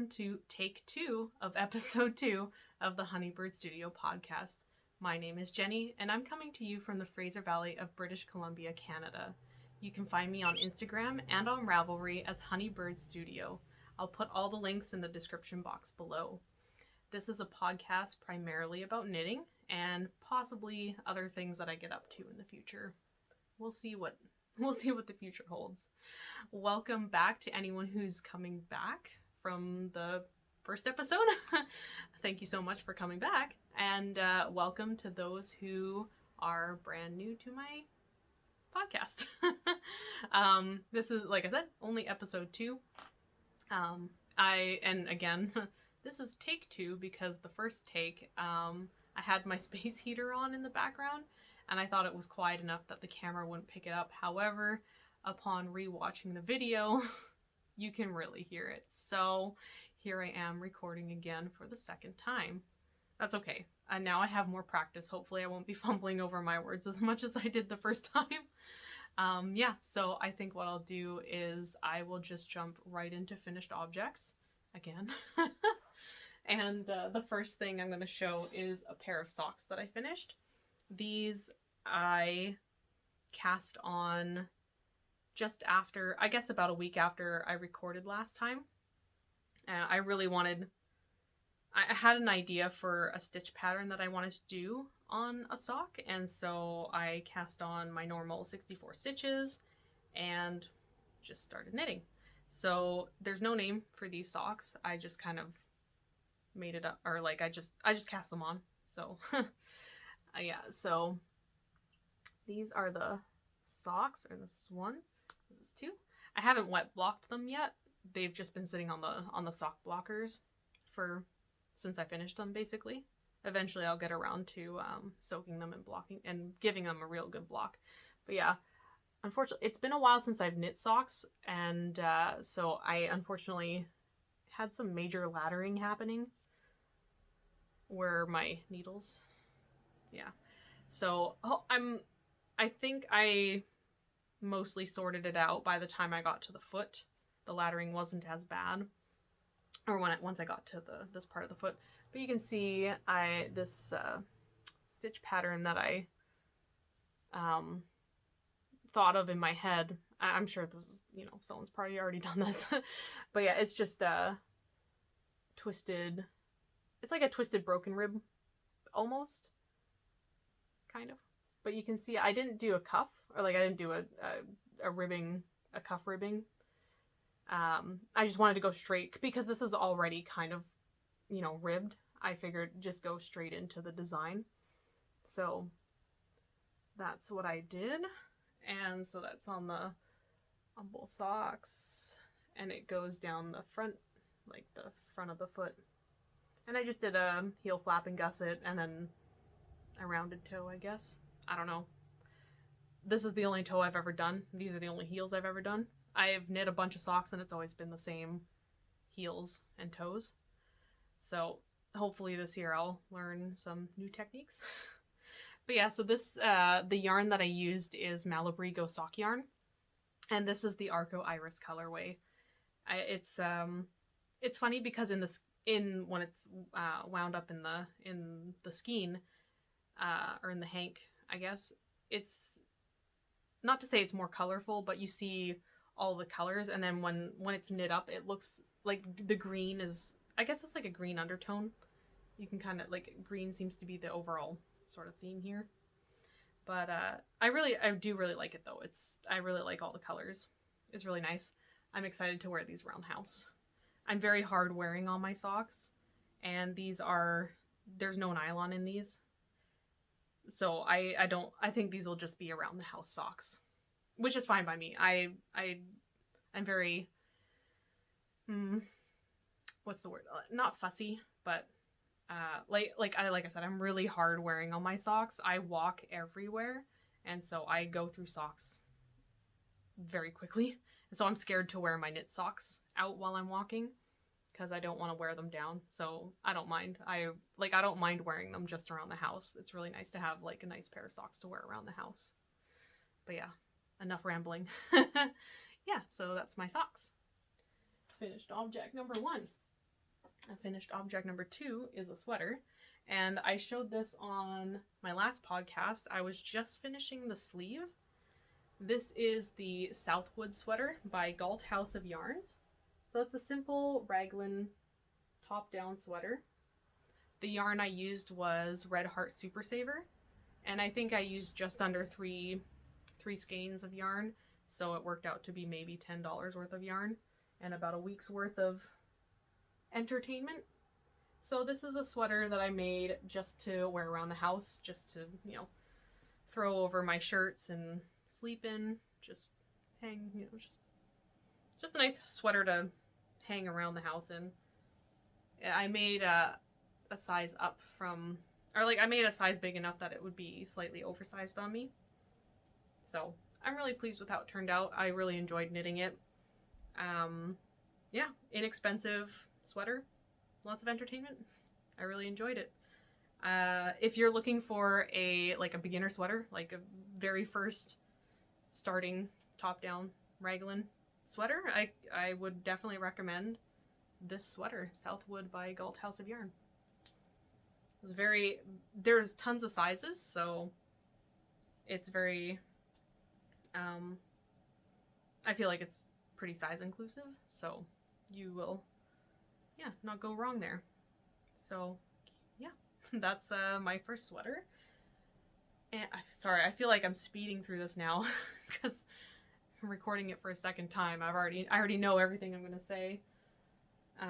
welcome to take 2 of episode 2 of the Honeybird Studio podcast. My name is Jenny, and I'm coming to you from the Fraser Valley of British Columbia, Canada. You can find me on Instagram and on Ravelry as Honeybird Studio. I'll put all the links in the description box below. This is a podcast primarily about knitting and possibly other things that I get up to in the future. We'll see what the future holds. Welcome back to anyone who's coming back from the first episode. Thank you so much for coming back. And welcome to those who are brand new to my podcast. This is, like I said, only episode 2. This is take 2 because the first take, I had my space heater on in the background and I thought it was quiet enough that the camera wouldn't pick it up. However, upon rewatching the video, you can really hear it. So here I am recording again for the second time. That's okay. And now I have more practice. Hopefully I won't be fumbling over my words as much as I did the first time. So I think what I'll do is I will just jump right into finished objects again. And the first thing I'm going to show is a pair of socks that I finished. These I cast on just after, I guess about a week after I recorded last time. I had an idea for a stitch pattern that I wanted to do on a sock, and so I cast on my normal 64 stitches and just started knitting. So there's no name for these socks. I just kind of made it up, or like I just cast them on. So yeah, so these are the socks, or this is 1, this is 2. I haven't wet blocked them yet. They've just been sitting on the sock blockers since I finished them, basically. Eventually I'll get around to soaking them and blocking and giving them a real good block. But yeah, unfortunately it's been a while since I've knit socks, and so I unfortunately had some major laddering happening where my needles, yeah. So I think I mostly sorted it out by the time I got to the foot. The laddering wasn't as bad, or once I got to this part of the foot. But you can see this stitch pattern that I thought of in my head. I'm sure this is, someone's probably already done this. But yeah, it's just twisted. It's like a twisted broken rib, almost, kind of. But you can see I didn't do a cuff, or like I didn't do a cuff ribbing. I just wanted to go straight because this is already kind of, ribbed. I figured just go straight into the design. So that's what I did. And so that's on both socks, and it goes down the front, like the front of the foot. And I just did a heel flap and gusset, and then a rounded toe, I guess. I don't know. This is the only toe I've ever done. These are the only heels I've ever done. I've knit a bunch of socks and it's always been the same heels and toes. So hopefully this year I'll learn some new techniques. But yeah, so this, the yarn that I used is Malabrigo sock yarn. And this is the Arco Iris colorway. It's funny because when it's wound up in the skein, or in the hank, I guess, it's not to say it's more colorful, but you see all the colors, and then when it's knit up, it looks like the green is, I guess it's like a green undertone. You can kind of, like, green seems to be the overall sort of theme here. But I do really like it, though. I really like all the colors. It's really nice. I'm excited to wear these around the house. I'm very hard wearing all my socks, and there's no nylon in these. So I think these will just be around the house socks, which is fine by me. I'm very, what's the word? Not fussy, but like I said, I'm really hard wearing all my socks. I walk everywhere, and so I go through socks very quickly. And so I'm scared to wear my knit socks out while I'm walking, because I don't want to wear them down. So I don't mind. I don't mind wearing them just around the house. It's really nice to have like a nice pair of socks to wear around the house. But yeah, enough rambling. Yeah, so that's my socks. Finished object number 1. finished object number 2 is a sweater. And I showed this on my last podcast. I was just finishing the sleeve. This is the Southwood sweater by Galt House of Yarns. So it's a simple raglan top-down sweater. The yarn I used was Red Heart Super Saver, and I think I used just under three skeins of yarn, so it worked out to be maybe $10 worth of yarn and about a week's worth of entertainment. So this is a sweater that I made just to wear around the house, just to, you know, throw over my shirts and sleep in, just hang, you know, just a nice sweater to hang around the house in. I made a size up from, or like I made a size big enough that it would be slightly oversized on me. So I'm really pleased with how it turned out. I really enjoyed knitting it. Yeah, inexpensive sweater, lots of entertainment. I really enjoyed it. If you're looking for a beginner sweater, like a very first starting top-down raglan sweater, I would definitely recommend this sweater, Southwood by Galt House of Yarn. There's tons of sizes, so it's very, I feel like it's pretty size inclusive, so you will, yeah, not go wrong there. So, yeah, that's my first sweater. And sorry, I feel like I'm speeding through this now because I'm recording it for a second time. I already know everything I'm gonna say. So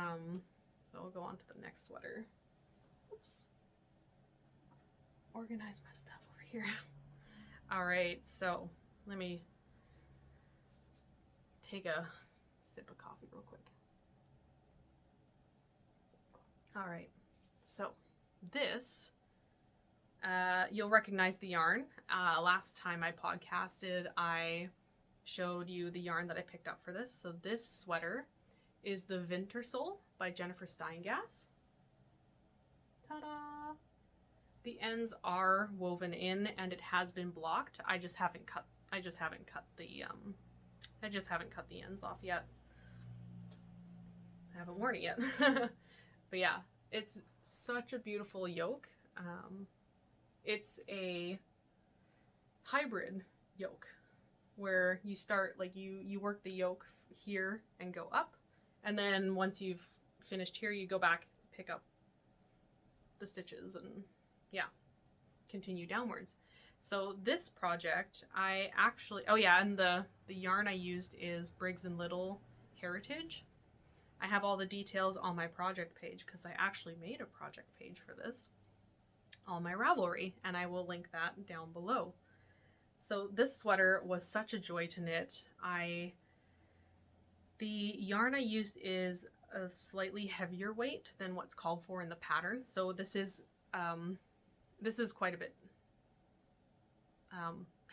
I'll go on to the next sweater. Oops. Organize my stuff over here. All right, so let me take a sip of coffee real quick. All right, so this, you'll recognize the yarn. Last time I podcasted, I showed you the yarn that I picked up for this. So this sweater is the Vintersol by Jennifer Steingass. Ta-da! The ends are woven in and it has been blocked. I just haven't cut the ends off yet. I haven't worn it yet. But yeah, it's such a beautiful yoke. It's a hybrid yoke where you start, like, you work the yoke here and go up, and then once you've finished here, you go back, pick up the stitches, and yeah, continue downwards. So this project, I actually, oh yeah, and the yarn I used is Briggs & Little Heritage. I have all the details on my project page because I actually made a project page for this on my Ravelry, and I will link that down below. So this sweater was such a joy to knit. The yarn I used is a slightly heavier weight than what's called for in the pattern. So this is quite a bit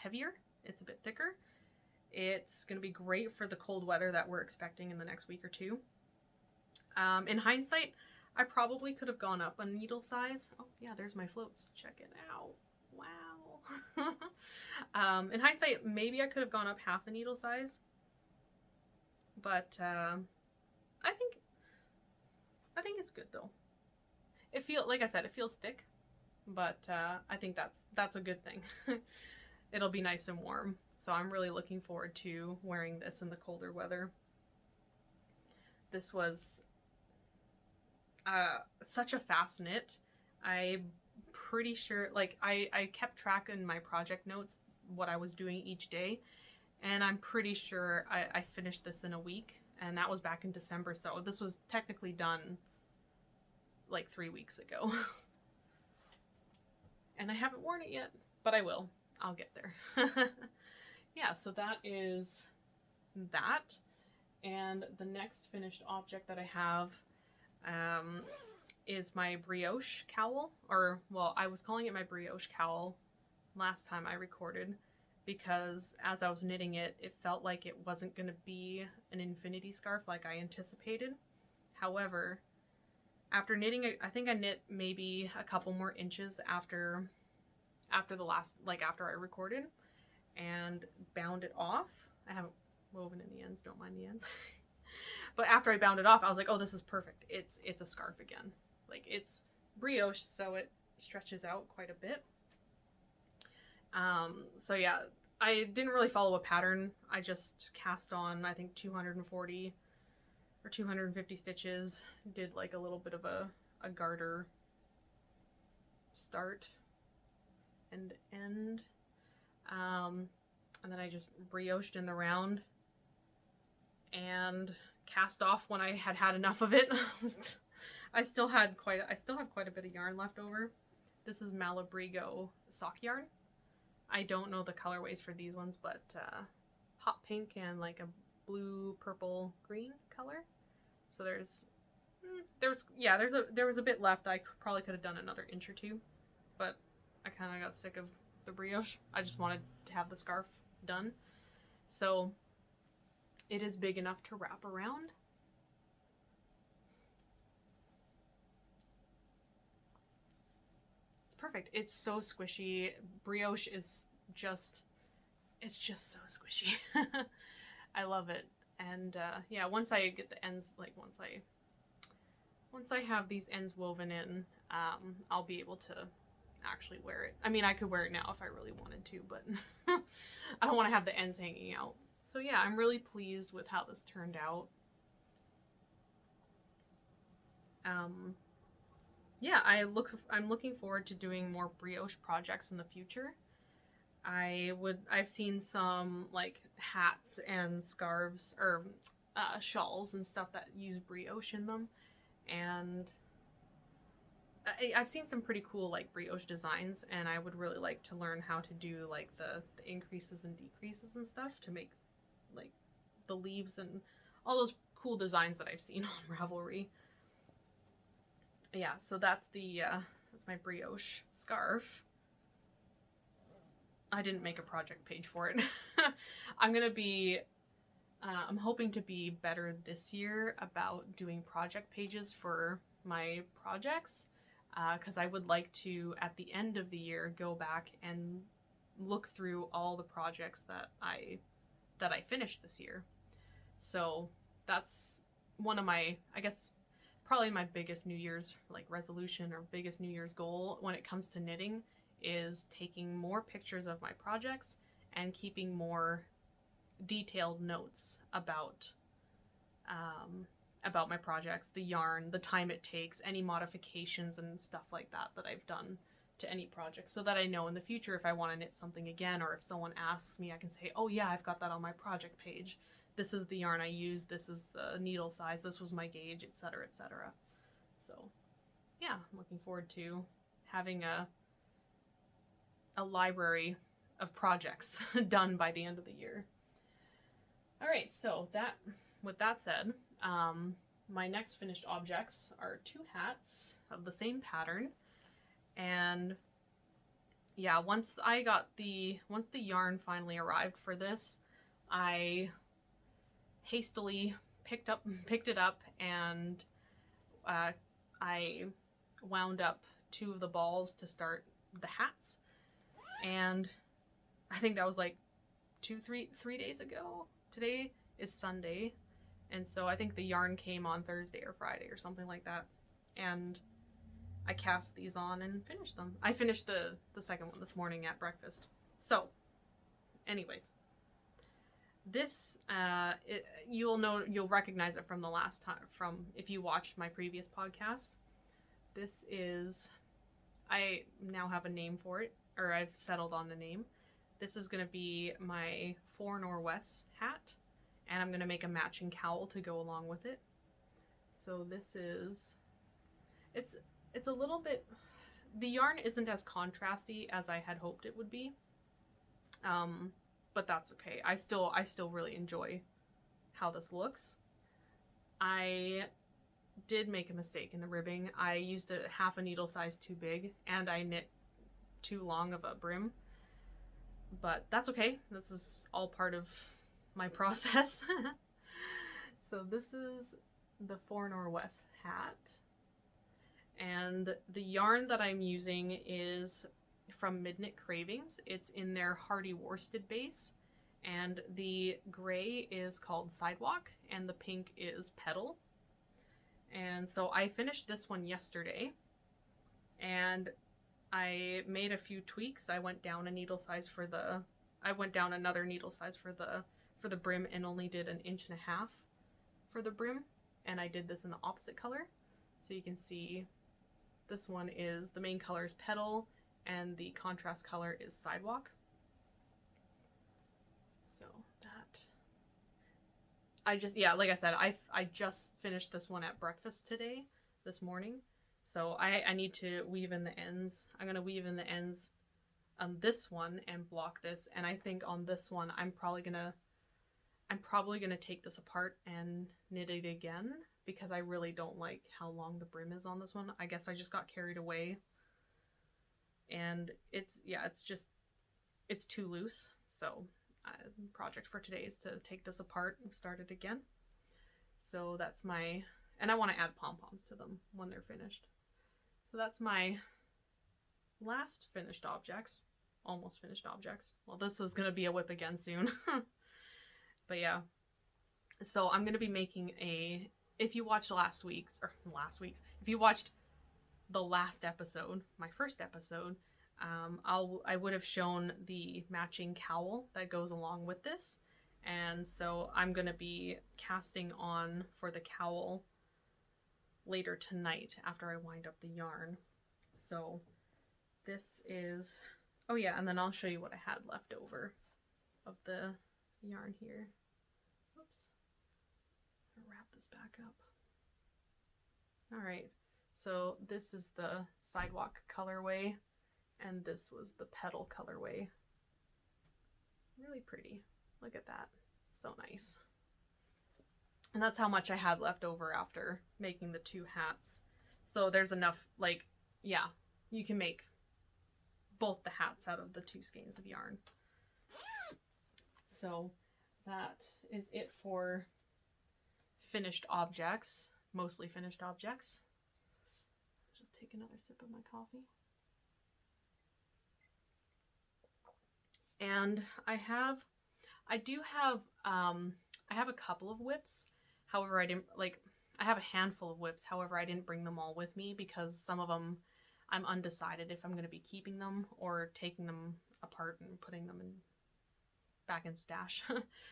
heavier. It's a bit thicker. It's going to be great for the cold weather that we're expecting in the next week or two. In hindsight, I probably could have gone up a needle size. Oh yeah, there's my floats. Check it out. Wow. In hindsight, maybe I could have gone up half a needle size. But I think it's good though. Like I said, it feels thick, but I think that's a good thing. It'll be nice and warm. So I'm really looking forward to wearing this in the colder weather. This was such a fast knit. I'm pretty sure, like, I kept track in my project notes what I was doing each day, and I'm pretty sure I finished this in a week, and that was back in December, so this was technically done like 3 weeks ago. And I haven't worn it yet, but I will. I'll get there. Yeah, so that is that. And the next finished object that I have is my brioche cowl, or, well, I was calling it my brioche cowl last time I recorded, because as I was knitting it, it felt like it wasn't going to be an infinity scarf like I anticipated. However, after knitting it, I think I knit maybe a couple more inches after I recorded and bound it off. I haven't woven in the ends, don't mind the ends. But after I bound it off, I was like, oh, this is perfect. It's a scarf again. Like, it's brioche, so it stretches out quite a bit. So yeah, I didn't really follow a pattern. I just cast on, I think, 240 or 250 stitches. Did like a little bit of a garter start and end. And then I just brioched in the round and cast off when I had enough of it. I still have quite a bit of yarn left over. This is Malabrigo sock yarn. I don't know the colorways for these ones, but hot pink and like a blue, purple, green color. So there was a bit left. I probably could have done another inch or two, but I kind of got sick of the brioche. I just wanted to have the scarf done. So it is big enough to wrap around. It's perfect. It's so squishy. Brioche is just, it's just so squishy. I love it. And yeah, once I get the ends, like once I have these ends woven in, I'll be able to actually wear it. I mean, I could wear it now if I really wanted to, but I don't want to have the ends hanging out. So yeah, I'm really pleased with how this turned out. Yeah, I'm looking forward to doing more brioche projects in the future. I've seen some like hats and scarves or shawls and stuff that use brioche in them, and I've seen some pretty cool like brioche designs, and I would really like to learn how to do like the increases and decreases and stuff to make like the leaves and all those cool designs that I've seen on Ravelry. Yeah, so that's my brioche scarf. I didn't make a project page for it. I'm hoping to be better this year about doing project pages for my projects, because I would like to, at the end of the year, go back and look through all the projects that I finished this year. So that's one of my, I guess, probably my biggest New Year's like resolution or biggest New Year's goal when it comes to knitting is taking more pictures of my projects and keeping more detailed notes about my projects, the yarn, the time it takes, any modifications and stuff like that I've done to any project, so that I know in the future if I want to knit something again, or if someone asks me, I can say, oh yeah, I've got that on my project page. This is the yarn I used, this is the needle size, this was my gauge, etc., etc. So yeah, I'm looking forward to having a library of projects done by the end of the year. All right, so with that said, my next finished objects are 2 hats of the same pattern. And yeah, once the yarn finally arrived for this, I hastily picked it up and I wound up 2 of the balls to start the hats. And I think that was like 3 days ago. Today is Sunday, and so I think the yarn came on Thursday or Friday or something like that, and I cast these on and finished them. I finished the second one this morning at breakfast. So anyways, this you'll recognize it from the last time, from if you watched my previous podcast. This is, I now have a name for it, or I've settled on the name. This is going to be my Fornorwess hat, and I'm going to make a matching cowl to go along with it. So this is, it's a little bit, the yarn isn't as contrasty as I had hoped it would be, but that's okay. I still really enjoy how this looks. I did make a mistake in the ribbing. I used a half a needle size too big, and I knit too long of a brim. But that's okay. This is all part of my process. So this is the Fornorwess hat. And the yarn that I'm using is from Midknit Cravings. It's in their Hardy worsted base. And the gray is called Sidewalk, and the pink is Petal. And so I finished this one yesterday, and I made a few tweaks. I went down a needle size for the, I went down another needle size for the brim and only did 1.5 inches for the brim. And I did this in the opposite color. So you can see this one is, the main color is Petal and the contrast color is Sidewalk. So that, I just, yeah, like I said, I just finished this one at breakfast today, this morning. So I need to weave in the ends. I'm going to weave in the ends on this one and block this. And I think on this one, I'm probably going to take this apart and knit it again, because I really don't like how long the brim is on this one. I guess I just got carried away. And it's, yeah, it's too loose. So project for today is to take this apart and start it again. So that's my, and I want to add pom-poms to them when they're finished. So that's my last finished objects, almost finished objects. Well, this is going to be a whip again soon. But yeah, so I'm going to be making a, if you watched if you watched the last episode, my first episode, I would have shown the matching cowl that goes along with this. And so I'm going to be casting on for the cowl later tonight after I wind up the yarn. So this is, oh yeah, and then I'll show you what I had left over of the yarn here. Oops. I'll wrap this back up. All right. So this is the Sidewalk colorway, and this was the Petal colorway. Really pretty. Look at that. So nice. And that's how much I had left over after making the 2 hats. So there's enough, like, yeah, you can make both the hats out of the 2 skeins of yarn. So that is it for finished objects, mostly finished objects. Just take another sip of my coffee. And I have a couple of whips. However, I have a handful of whips. However, I didn't bring them all with me because some of them I'm undecided if I'm going to be keeping them or taking them apart and putting them back in stash.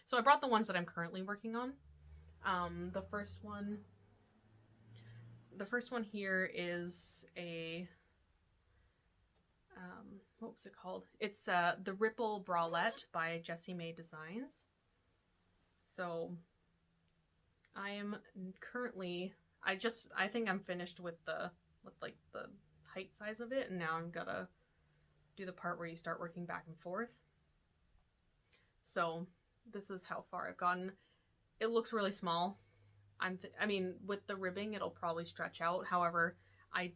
So I brought the ones that I'm currently working on. The first one here is a, what was it called? It's the Ripple Bralette by Jessie May Designs. So I am currently, I think I'm finished with the height size of it, and now I'm gonna do the part where you start working back and forth. So this is how far I've gotten. It looks really small. I mean, with the ribbing, it'll probably stretch out. However, I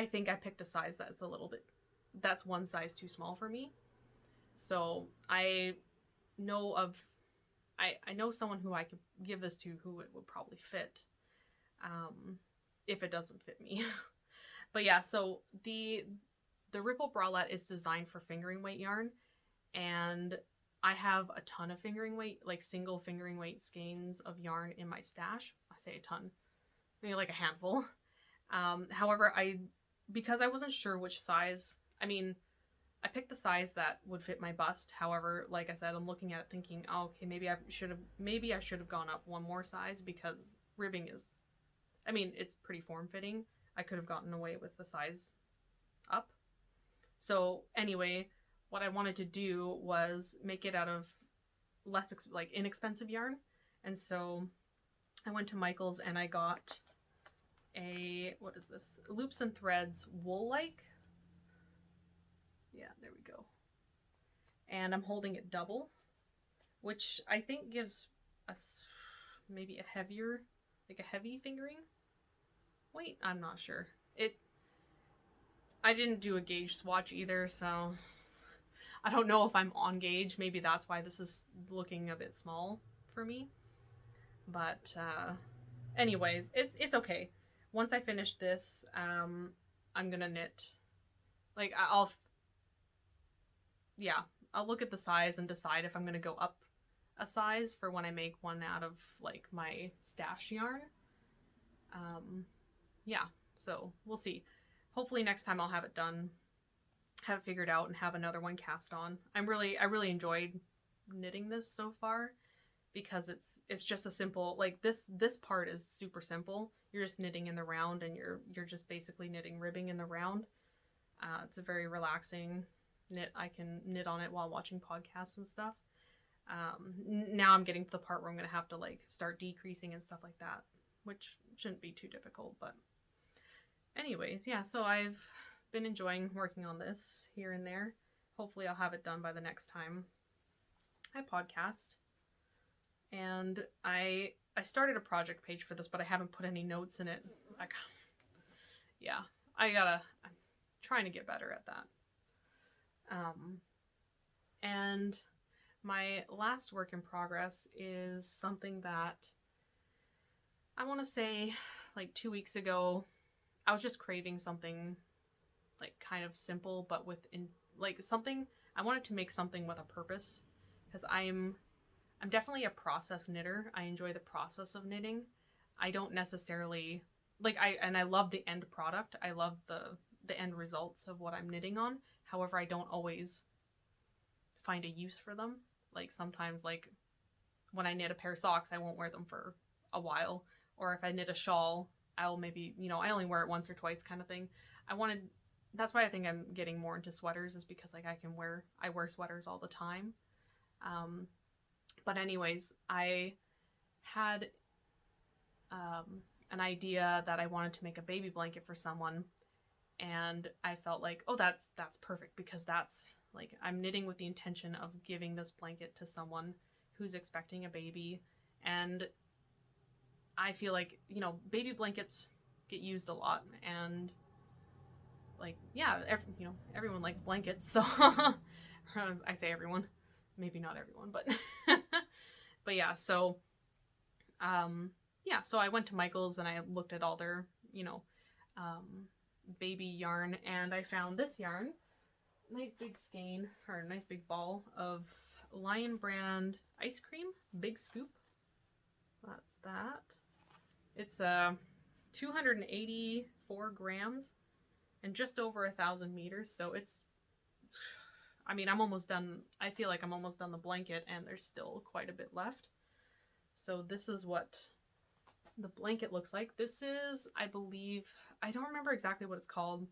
think I picked a size that's a little bit, that's one size too small for me. So I know someone who I could give this to who it would probably fit, if it doesn't fit me. But yeah, so the Ripple Bralette is designed for fingering weight yarn, and I have a ton of fingering weight, like single fingering weight skeins of yarn in my stash. I say a ton, maybe like a handful. However, because I wasn't sure which size, I mean, I picked the size that would fit my bust. However, like I said, I'm looking at it thinking, oh, okay, maybe I should have gone up one more size, because ribbing is, I mean, it's pretty form-fitting. I could have gotten away with the size up. So anyway, what I wanted to do was make it out of less inexpensive yarn. And so I went to Michael's and I got a, what is this? Loops and Threads wool-like. Yeah, there we go. And I'm holding it double, which I think gives us maybe a heavier, like a heavy fingering. Wait, I'm not sure. I didn't do a gauge swatch either, so I don't know if I'm on gauge. Maybe that's why this is looking a bit small for me. But anyways, it's okay. Once I finish this, I'm gonna knit. Like, I'll look at the size and decide if I'm going to go up a size for when I make one out of like my stash yarn. Yeah, so we'll see. Hopefully next time I'll have it done, have it figured out, and have another one cast on. I really enjoyed knitting this so far because it's just a simple, like this part is super simple. You're just knitting in the round, and you're just basically knitting ribbing in the round. It's a very relaxing knit. I can knit on it while watching podcasts and stuff. Now I'm getting to the part where I'm going to have to like start decreasing and stuff like that, which shouldn't be too difficult. But anyways, yeah, so I've been enjoying working on this here and there. Hopefully I'll have it done by the next time I podcast. And I started a project page for this, but I haven't put any notes in it. Like, yeah, I'm trying to get better at that. And my last work in progress is something that I want to say like 2 weeks ago, I was just craving something like kind of simple, but like something, I wanted to make something with a purpose, because I'm definitely a process knitter. I enjoy the process of knitting. I don't necessarily like, I love the end product. I love the end results of what I'm knitting on. However, I don't always find a use for them. Like sometimes, like when I knit a pair of socks, I won't wear them for a while. Or if I knit a shawl, I'll maybe, I only wear it once or twice kind of thing. That's why I think I'm getting more into sweaters, is because like I wear sweaters all the time. But anyways, I had an idea that I wanted to make a baby blanket for someone, and I felt like, oh, that's perfect, because that's like, I'm knitting with the intention of giving this blanket to someone who's expecting a baby. And I feel like, baby blankets get used a lot, and like, yeah, everyone likes blankets, so I say everyone, maybe not everyone, but but yeah, so so I went to Michael's and I looked at all their baby yarn, and I found this yarn, nice big skein, or nice big ball of Lion Brand ice cream, big scoop. That's that. It's 284 grams and just over 1,000 meters, so it's I'm almost done. I feel like I'm almost done the blanket, and there's still quite a bit left. So this is what the blanket looks like. This is, I believe, I don't remember exactly what it's called.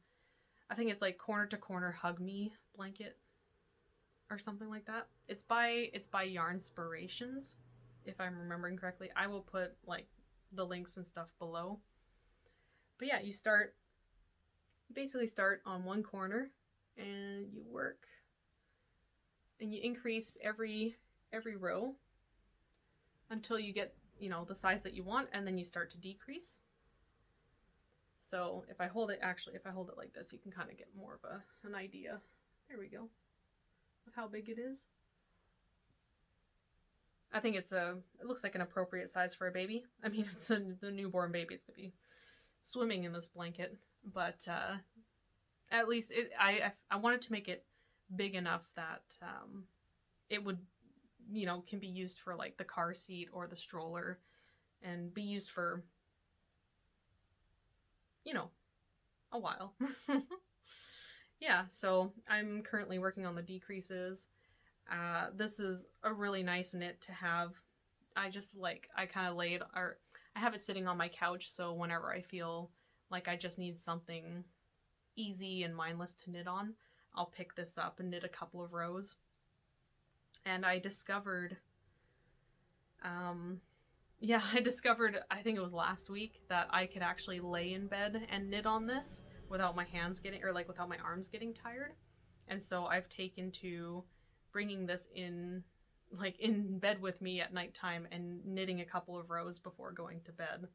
I think it's like Corner to Corner Hug Me blanket or something like that. It's by Yarnspirations, if I'm remembering correctly. I will put like the links and stuff below. But yeah, you basically start on one corner, and you work, and you increase every row until you get, the size that you want, and then you start to decrease. So if I hold it like this, you can kind of get more of an idea. There we go. Of how big it is. I think it looks like an appropriate size for a baby. I mean, it's a newborn baby. It's gonna be swimming in this blanket, but at least I wanted to make it big enough that it would, can be used for like the car seat or the stroller, and be used for, a while. Yeah, so I'm currently working on the decreases. This is a really nice knit to have. I have it sitting on my couch, so whenever I feel like I just need something easy and mindless to knit on, I'll pick this up and knit a couple of rows. And I discovered, I think it was last week, that I could actually lay in bed and knit on this without my without my arms getting tired. And so I've taken to bringing this in bed with me at nighttime and knitting a couple of rows before going to bed,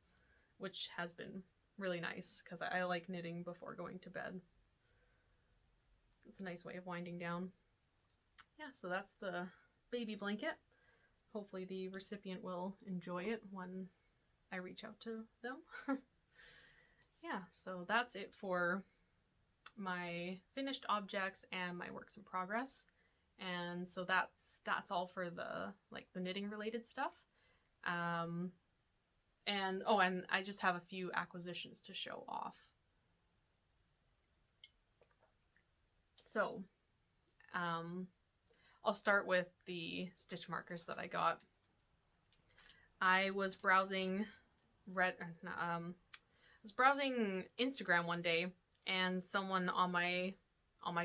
which has been really nice, because I like knitting before going to bed. It's a nice way of winding down. Yeah, so that's the baby blanket. Hopefully the recipient will enjoy it when I reach out to them. Yeah, so that's it for my finished objects and my works in progress. And so that's all for the like the knitting related stuff. And oh, and I just have a few acquisitions to show off. So I'll start with the stitch markers that I got. I was browsing Instagram one day, and someone on my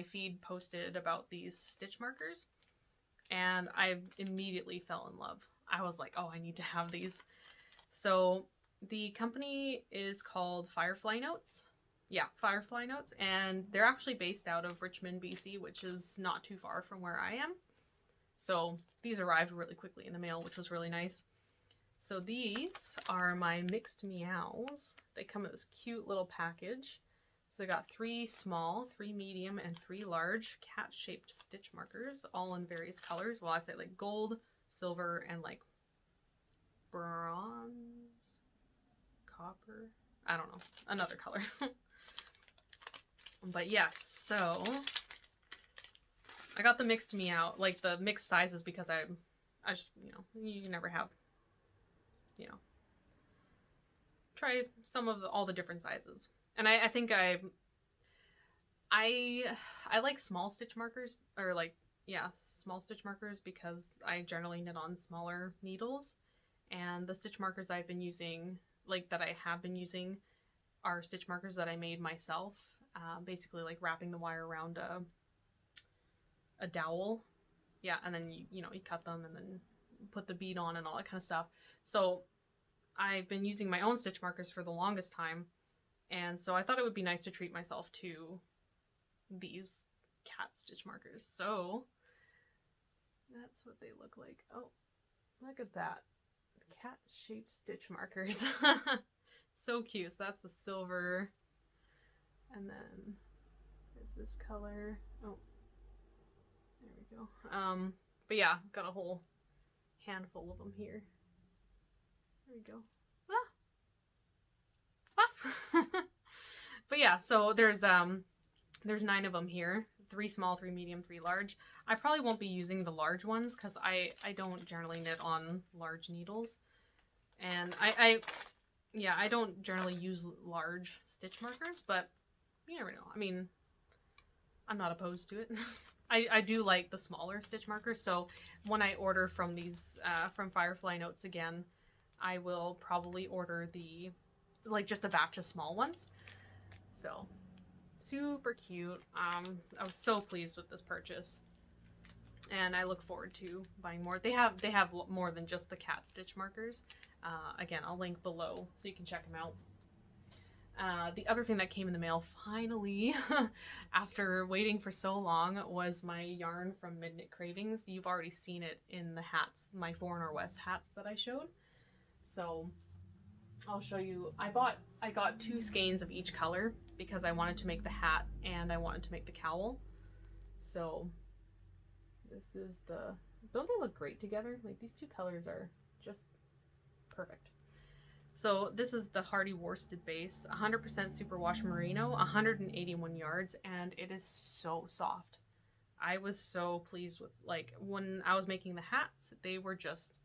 feed posted about these stitch markers, and I immediately fell in love. I was like, oh, I need to have these. So the company is called Firefly Notes. Yeah, Firefly Notes, and they're actually based out of Richmond, BC, which is not too far from where I am. So these arrived really quickly in the mail, which was really nice. So these are my mixed Meows. They come in this cute little package. So I got 3 small, 3 medium, and 3 large cat-shaped stitch markers, all in various colors. Well, I say like gold, silver, and like bronze, copper. I don't know, another color. But yes, so I got the mixed Meow, like the mixed sizes, because I just, you know, you never have, you know, try some of all the different sizes. And I think I like small stitch markers, or like, yeah, small stitch markers, because I generally knit on smaller needles. And the stitch markers I've been using, like that I have been using, are stitch markers that I made myself. Basically like wrapping the wire around a dowel. Yeah, and then you cut them and then put the bead on and all that kind of stuff. So I've been using my own stitch markers for the longest time, and so I thought it would be nice to treat myself to these cat stitch markers. So that's what they look like. Oh, look at that. Cat-shaped stitch markers. So cute. So that's the silver. And then is this color. Oh, there we go. But yeah, got a whole handful of them here. There we go. Ah! But yeah, so there's 9 of them here. 3 small, 3 medium, 3 large. I probably won't be using the large ones because I don't generally knit on large needles. And I don't generally use large stitch markers, but you never know. I mean, I'm not opposed to it. I do like the smaller stitch markers, so when I order from these, from Firefly Notes again, I will probably order just a batch of small ones. So, super cute. I was so pleased with this purchase, and I look forward to buying more. They have more than just the cat stitch markers. Again, I'll link below so you can check them out. The other thing that came in the mail finally, after waiting for so long, was my yarn from Midknit Cravings. You've already seen it in the hats, my Fornorwess hats that I showed. So I'll show you. I got 2 skeins of each color because I wanted to make the hat and I wanted to make the cowl. So this is don't they look great together? Like, these 2 colors are just perfect. So this is the Hardy worsted base, 100% superwash merino, 181 yards, and it is so soft. I was so pleased with, like, when I was making the hats, they were just,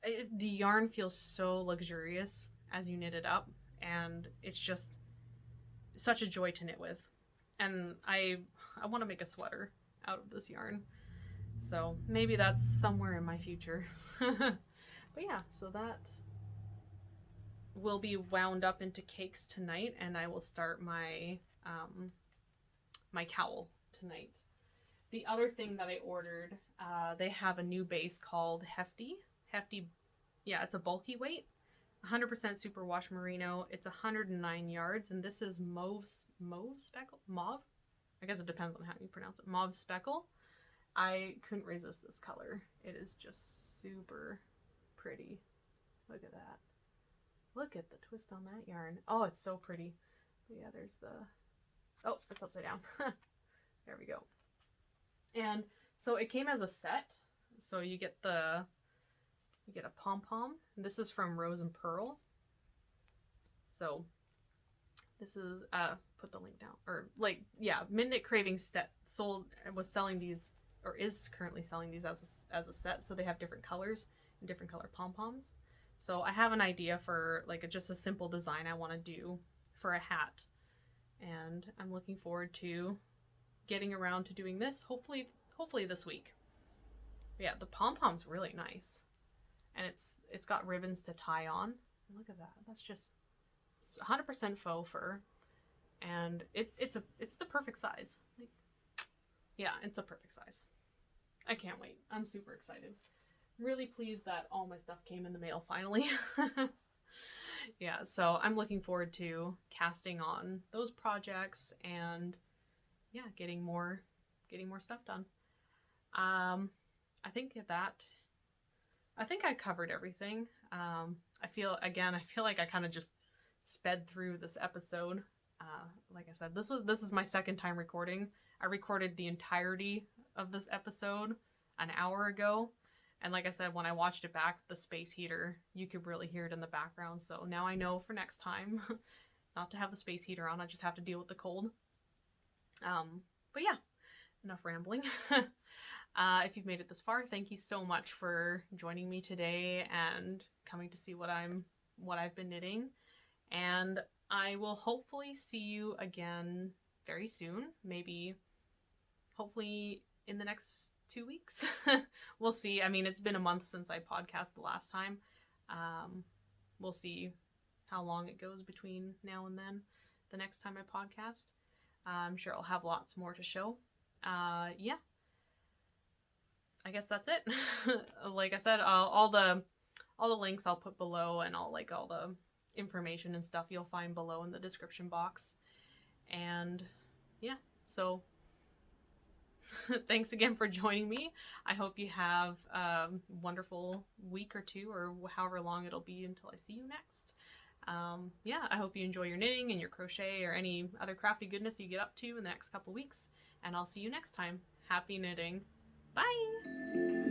the yarn feels so luxurious as you knit it up, and it's just such a joy to knit with. And I want to make a sweater out of this yarn. So maybe that's somewhere in my future. But yeah, so that will be wound up into cakes tonight, and I will start my my cowl tonight. The other thing that I ordered, they have a new base called Hefty. Yeah, it's a bulky weight, 100% superwash merino. It's 109 yards, and this is mauve speckle. I guess it depends on how you pronounce it. Mauve speckle. I couldn't resist this color. It is just super pretty. Look at that. Look at the twist on that yarn. Oh, it's so pretty. But yeah, there's the... Oh, it's upside down. There we go. And so it came as a set. So you get a pom-pom. This is from Rose and Pearl. So this is, put the link down. Or, like, yeah, Midknit Cravings was selling these or is currently selling these as a set, so they have different colors and different color pom-poms. So I have an idea for like just a simple design I want to do for a hat, and I'm looking forward to getting around to doing this, hopefully this week. But yeah, the pom-pom's really nice, and it's got ribbons to tie on. Look at that. That's just 100% faux fur, and it's the perfect size. Like, yeah, it's a perfect size. I can't wait. I'm super excited. Really pleased that all my stuff came in the mail finally. Yeah, so I'm looking forward to casting on those projects and yeah, getting more stuff done. I think I covered everything. I feel like I kind of just sped through this episode. Like I said, this is my second time recording. I recorded the entirety of this episode an hour ago. And like I said, when I watched it back, the space heater, you could really hear it in the background. So now I know for next time not to have the space heater on. I just have to deal with the cold. But yeah, enough rambling. If you've made it this far, thank you so much for joining me today and coming to see what I've been knitting. And I will hopefully see you again very soon. Maybe, hopefully in the next 2 weeks. We'll see. I mean, it's been a month since I podcasted the last time. We'll see how long it goes between now and then, the next time I podcast. I'm sure I'll have lots more to show. Yeah. I guess that's it. Like I said, all the links I'll put below, and all the information and stuff you'll find below in the description box. And yeah, so thanks again for joining me. I hope you have a wonderful week or two, or however long it'll be until I see you next. Yeah, I hope you enjoy your knitting and your crochet or any other crafty goodness you get up to in the next couple weeks. And I'll see you next time. Happy knitting. Bye!